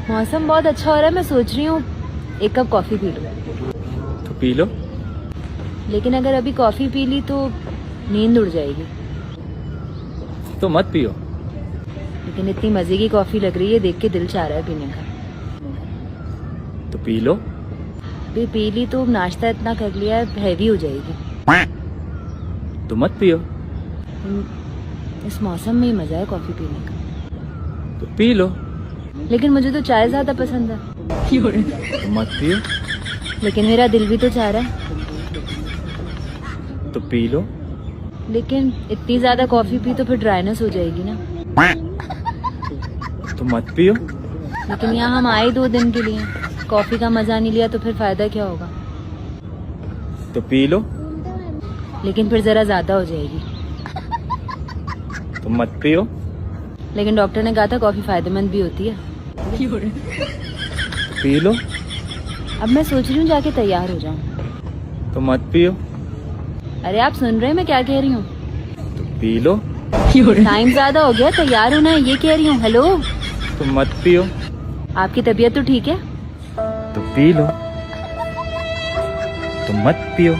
मौसम बहुत अच्छा हो रहा है, मैं सोच रही हूँ एक कप कॉफी पी लूं। तो पी लो। लेकिन अगर अभी कॉफी पी ली तो नींद उड़ जाएगी। तो मत पियो। लेकिन इतनी मजे की कॉफी लग रही है, देख के दिल चाह रहा है पीने का। तो पी लो। अभी पी ली तो नाश्ता इतना कर लिया है, हैवी हो जाएगी। तो मत पियो। इस मौसम में ही मजा है कॉफी पीने का। तो पी लो। लेकिन मुझे तो चाय ज्यादा पसंद है। तो मत पियो। लेकिन मेरा दिल भी तो चाह रहा है। तो पी लो। लेकिन इतनी ज्यादा कॉफी पी तो फिर ड्राइनेस हो जाएगी ना। तो मत पियो। लेकिन यहाँ हम आए 2 दिन के लिए, कॉफी का मजा नहीं लिया तो फिर फायदा क्या होगा। तो पी लो। लेकिन फिर जरा ज्यादा हो जाएगी। तो मत पियो। लेकिन डॉक्टर ने कहा था कॉफी फायदेमंद भी होती है। तो पी लो। अब मैं सोच रही हूँ जाके तैयार हो जाऊँ। तो मत पियो। अरे आप सुन रहे हैं मैं क्या कह रही हूँ? तो पी लो। टाइम ज्यादा हो गया, तैयार होना है ये कह रही हूँ। हेलो, तो मत पियो। आपकी तबीयत तो ठीक है? तो पी लो। तो मत पियो।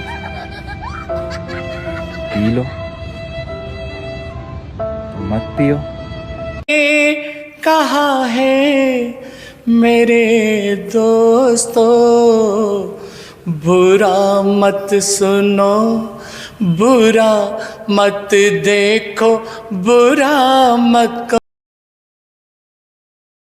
P low. तो मत पियो। कहा है मेरे दोस्तों, बुरा मत सुनो, बुरा मत देखो, बुरा मत